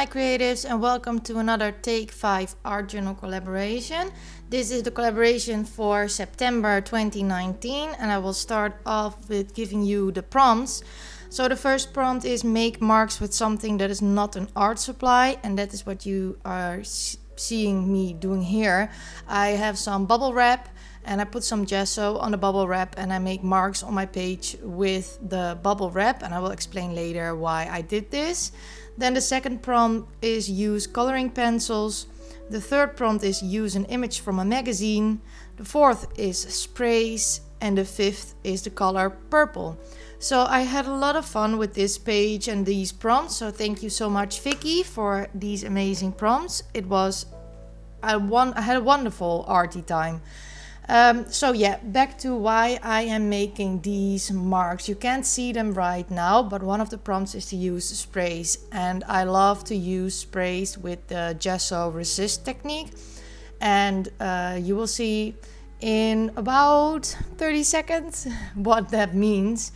my creatives, and welcome to another Take5 art journal collaboration. This is the collaboration for September 2019, and I will start off with giving you the prompts. So the first prompt is make marks with something that is not an art supply, and that is what you are seeing me doing here. I have some bubble wrap and I put some gesso on the bubble wrap and I make marks on my page with the bubble wrap, and I will explain later why I did this. Then the second prompt is use coloring pencils. The third prompt is use an image from a magazine. The fourth is sprays, and the fifth is the color purple. So I had a lot of fun with this page and these prompts, so thank you so much Vicky for these amazing prompts. I had a wonderful arty time. So yeah, back to why I am making these marks. You can't see them right now, but one of the prompts is to use sprays, and I love to use sprays with the gesso resist technique, and you will see in about 30 seconds what that means.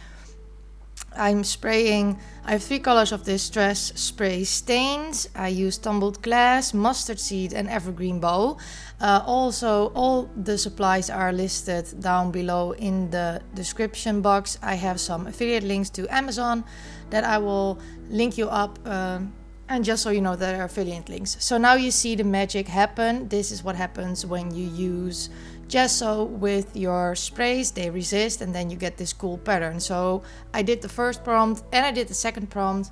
I'm spraying, I have 3 colors of Distress Spray stains. I use tumbled glass, mustard seed and evergreen bow. Also, all the supplies are listed down below in the description box. I have some affiliate links to Amazon that I will link you up, and just so you know, there are affiliate links. So now you see the magic happen. This is what happens when you use gesso with your sprays. They resist and then you get this cool pattern. So I did the first prompt and I did the second prompt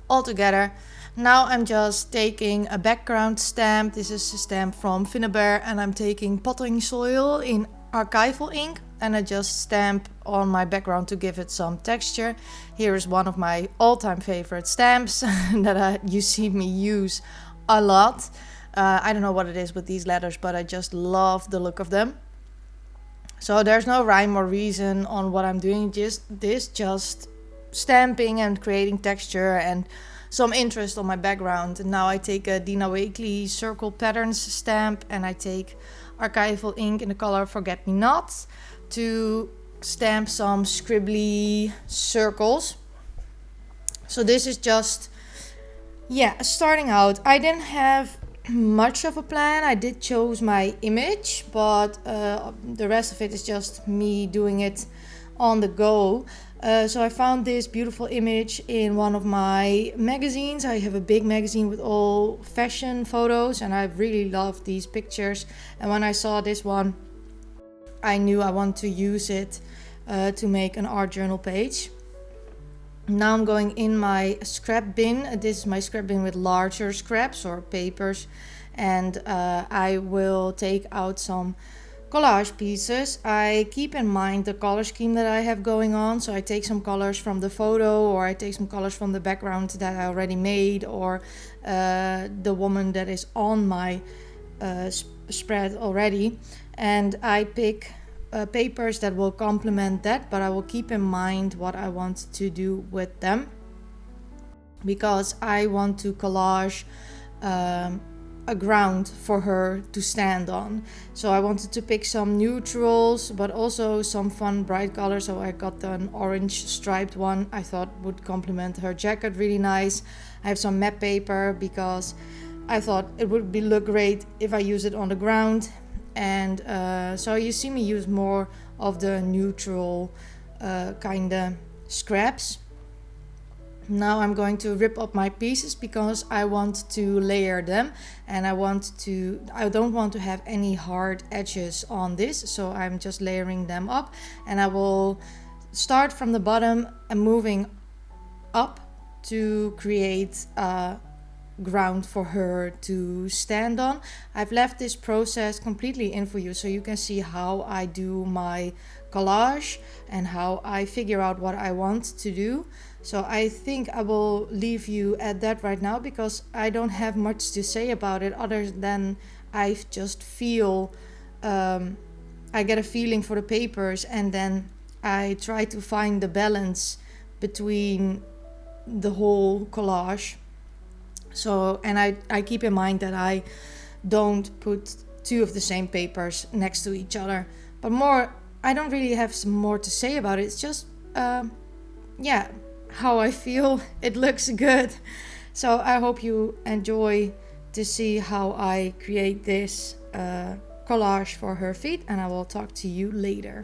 all together. Now I'm just taking a background stamp. This is a stamp from Finnabair, and I'm taking potting soil in archival ink, and I just stamp on my background to give it some texture. Here is one of my all-time favorite stamps that you see me use a lot. I don't know what it is with these letters, but I just love the look of them. So there's no rhyme or reason on what I'm doing, just stamping and creating texture and some interest on my background. And now I take a Dina Wakley circle patterns stamp, and I take archival ink in the color Forget Me Not to stamp some scribbly circles. So this is just, starting out. I didn't have much of a plan. I did choose my image, but the rest of it is just me doing it on the go. So I found this beautiful image in one of my magazines. I have a big magazine with all fashion photos, and I really love these pictures. And when I saw this one, I knew I want to use it to make an art journal page. Now I'm going in my scrap bin. This is my scrap bin with larger scraps or papers, and I will take out some collage pieces. I keep in mind the color scheme that I have going on, so I take some colors from the photo, or I take some colors from the background that I already made, or the woman that is on my spread already, and I pick papers that will complement that, but I will keep in mind what I want to do with them, because I want to collage a ground for her to stand on. So I wanted to pick some neutrals, but also some fun bright colors. So I got an orange striped one I thought would complement her jacket really nice. I have some map paper because I thought it would look great if I use it on the ground. And so you see me use more of the neutral kind of scraps. Now I'm going to rip up my pieces because I want to layer them, and I don't want to have any hard edges on this, so I'm just layering them up, and I will start from the bottom and moving up to create ground for her to stand on. I've left this process completely in for you so you can see how I do my collage and how I figure out what I want to do. So I think I will leave you at that right now, because I don't have much to say about it other than I just feel I get a feeling for the papers, and then I try to find the balance between the whole collage. So, and I keep in mind that I don't put 2 of the same papers next to each other. But I don't really have some more to say about it. It's just, how I feel. It looks good. So I hope you enjoy to see how I create this collage for her feet, and I will talk to you later.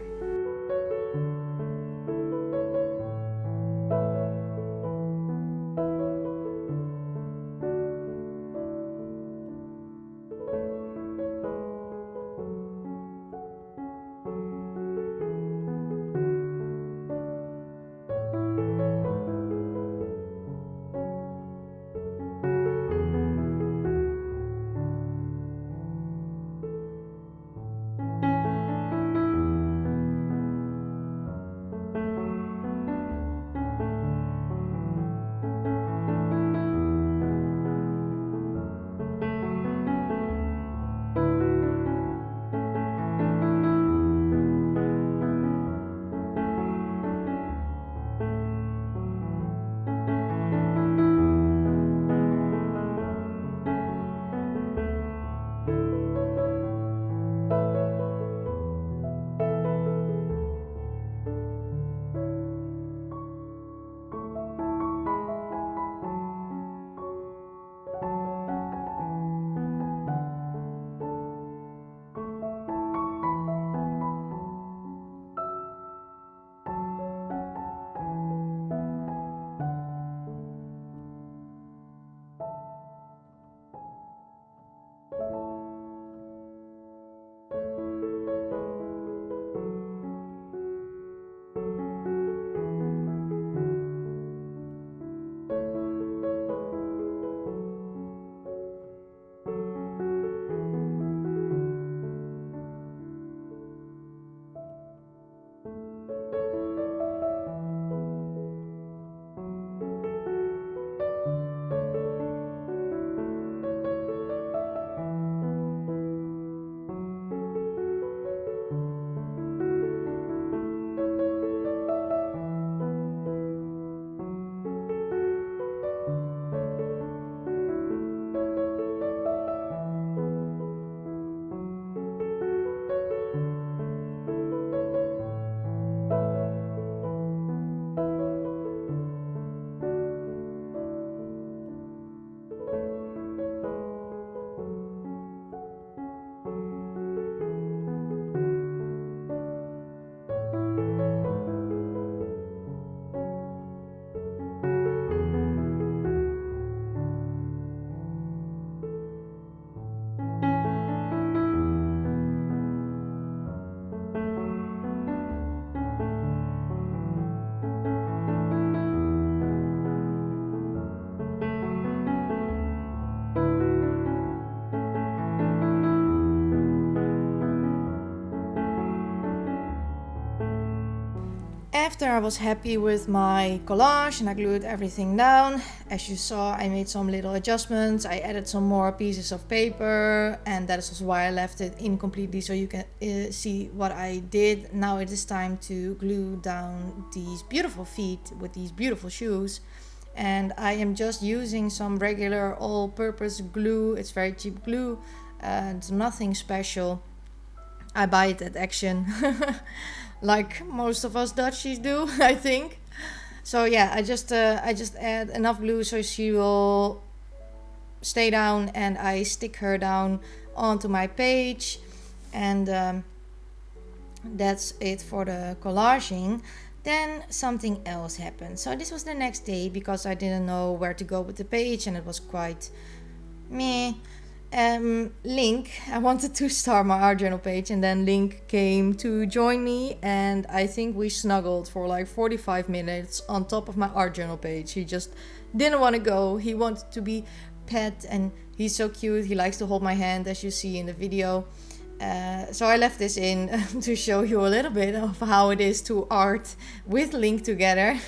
After I was happy with my collage and I glued everything down, as you saw, I made some little adjustments. I added some more pieces of paper, and that is also why I left it incompletely, so you can see what I did. Now it is time to glue down these beautiful feet with these beautiful shoes. And I am just using some regular all-purpose glue. It's very cheap glue. It's nothing special. I buy it at Action. Like most of us Dutchies do, I think. So yeah, I just add enough glue so she will stay down, and I stick her down onto my page, and that's it for the collaging. Then something else happened. So this was the next day, because I didn't know where to go with the page and it was quite meh. Link, I wanted to start my art journal page, and then Link came to join me, and I think we snuggled for like 45 minutes on top of my art journal page. He just didn't want to go. He wanted to be pet, and he's so cute. He likes to hold my hand, as you see in the video. So I left this in to show you a little bit of how it is to art with Link together.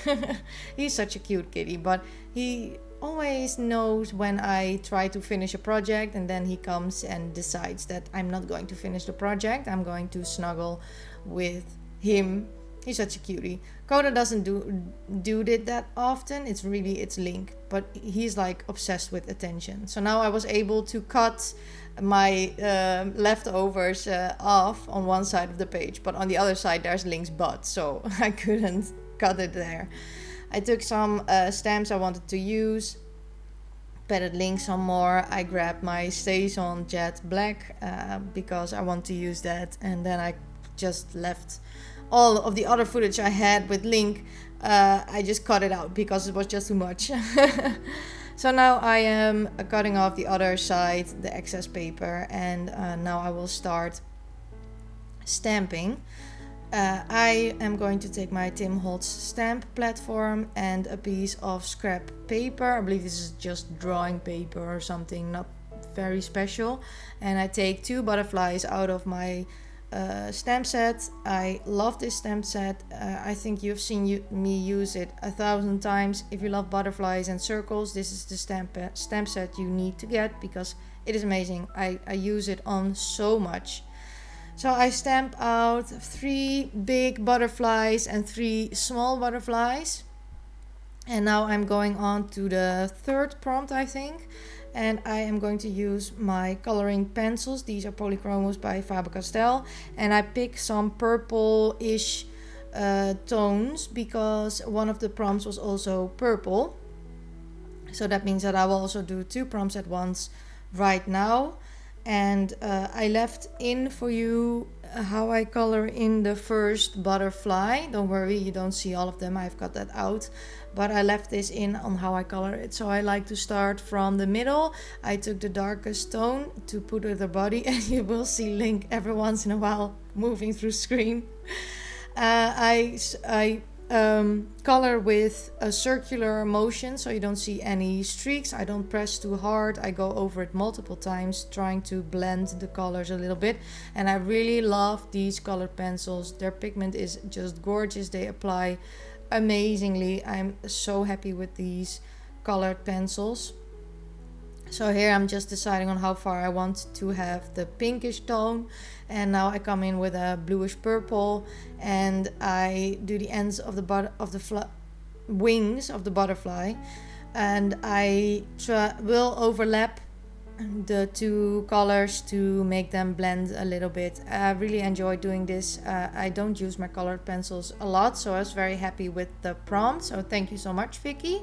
He's such a cute kitty, but he always knows when I try to finish a project, and then he comes and decides that I'm not going to finish the project. I'm going to snuggle with him. He's such a cutie. Coda doesn't do it that often. It's Link, but he's like obsessed with attention. So now I was able to cut my leftovers off on one side of the page, but on the other side there's Link's butt, so I couldn't cut it there. I took some stamps I wanted to use, padded link some more. I grabbed my Stays on Jet Black because I want to use that, and then I just left all of the other footage I had with link. I just cut it out because it was just too much. So now I am cutting off the other side, the excess paper, and now I will start stamping. I am going to take my Tim Holtz stamp platform and a piece of scrap paper. I believe this is just drawing paper or something, not very special. And I take 2 butterflies out of my stamp set. I love this stamp set. I think you've seen me use it 1,000 times. If you love butterflies and circles, this is the stamp set you need to get because it is amazing. I use it on so much. So I stamp out 3 big butterflies and 3 small butterflies. And now I'm going on to the 3rd prompt, I think. And I am going to use my coloring pencils. These are Polychromos by Faber-Castell. And I pick some purple-ish tones because one of the prompts was also purple. So that means that I will also do 2 prompts at once right now. And I left in for you how I color in the first butterfly. Don't worry, you don't see all of them, I've got that out. But I left this in on how I color it. So I like to start from the middle. I took the darkest tone to put with the body, and you will see Link every once in a while moving through screen. I color with a circular motion, so you don't see any streaks. I don't press too hard. I go over it multiple times, trying to blend the colors a little bit. And I really love these colored pencils. Their pigment is just gorgeous. They apply amazingly. I'm so happy with these colored pencils. So here I'm just deciding on how far I want to have the pinkish tone, and now I come in with a bluish purple, and I do the ends of the wings of the butterfly, and I will overlap the 2 colors to make them blend a little bit. I really enjoy doing this. I don't use my colored pencils a lot, so I was very happy with the prompt. So thank you so much, Vicky.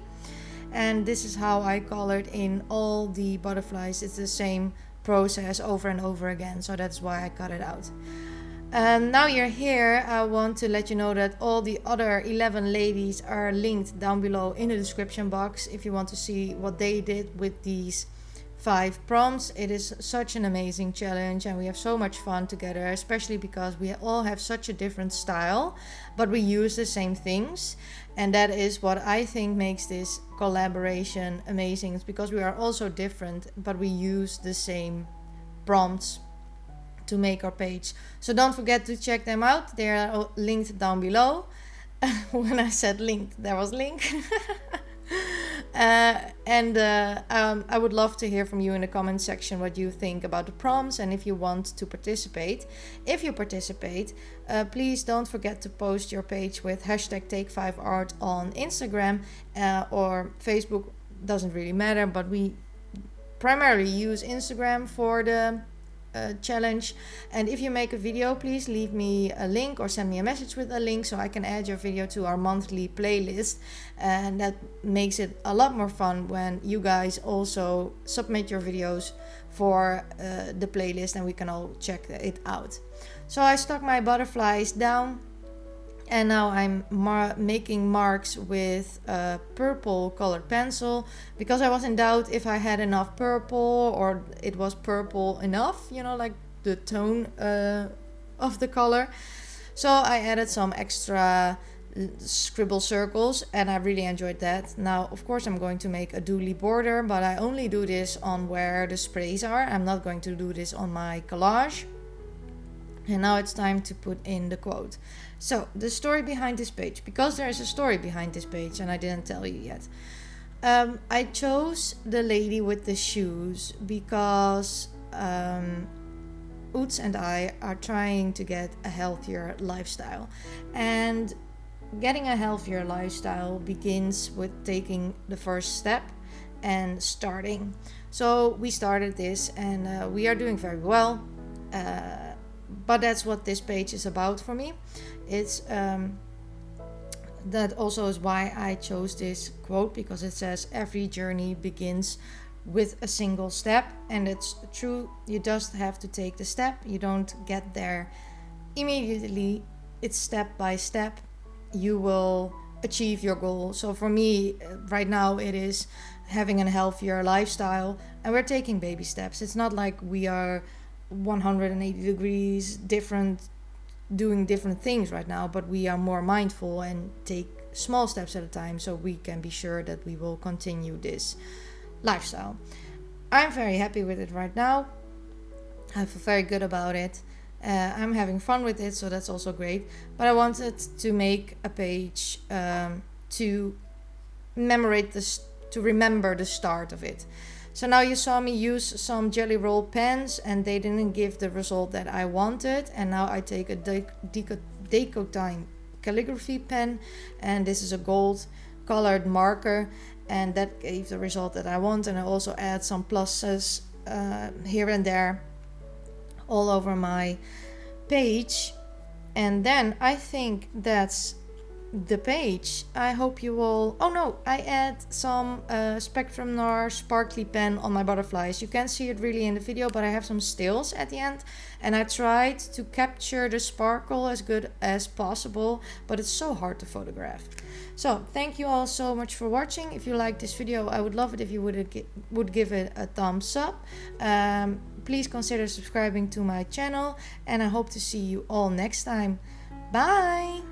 And this is how I colored in all the butterflies. It's the same process over and over again, so that's why I cut it out. And now you're here, I want to let you know that all the other 11 ladies are linked down below in the description box if you want to see what they did with these 5 prompts. It is such an amazing challenge and we have so much fun together, especially because we all have such a different style, but we use the same things. And that is what I think makes this collaboration amazing. It's because we are also different, but we use the same prompts to make our page. So don't forget to check them out. They are linked down below. When I said linked, there was link. I would love to hear from you in the comment section what you think about the prompts and if you want to participate. If you participate, please don't forget to post your page with hashtag Take5Art on Instagram or Facebook. Doesn't really matter, but we primarily use Instagram for the challenge. And if you make a video, please leave me a link or send me a message with a link so I can add your video to our monthly playlist, and that makes it a lot more fun when you guys also submit your videos for the playlist and we can all check it out. So I stuck my butterflies down and now I'm making marks with a purple colored pencil because I was in doubt if I had enough purple or it was purple enough, you know, like the tone of the color. So I added some extra scribble circles and I really enjoyed that. Now, of course, I'm going to make a doodly border, but I only do this on where the sprays are. I'm not going to do this on my collage. And now it's time to put in the quote. So, the story behind this page, because there is a story behind this page and I didn't tell you yet. I chose the lady with the shoes because Oots and I are trying to get a healthier lifestyle. And getting a healthier lifestyle begins with taking the first step and starting. So we started this and we are doing very well. But that's what this page is about for me. It's that also is why I chose this quote, because it says every journey begins with a single step. And it's true, you just have to take the step. You don't get there immediately. It's step by step. You will achieve your goal. So for me right now, it is having a healthier lifestyle, and we're taking baby steps. It's not like we are 180 degrees different, doing different things right now, but we are more mindful and take small steps at a time, so we can be sure that we will continue this lifestyle. I'm very happy with it right now. I feel very good about it. I'm having fun with it, so that's also great. But I wanted to make a page to remember the start of it. So now you saw me use some jelly roll pens, and they didn't give the result that I wanted. And now I take a Take5 calligraphy pen, and this is a gold colored marker, and that gave the result that I want. And I also add some pluses here and there all over my page. And then I think that's the page. I hope you will... Oh no, I add some Spectrum Noir sparkly pen on my butterflies. You can't see it really in the video, but I have some stills at the end, and I tried to capture the sparkle as good as possible, but it's so hard to photograph. So thank you all so much for watching. If you like this video, I would love it if you would give it a thumbs up. Please consider subscribing to my channel, and I hope to see you all next time. Bye!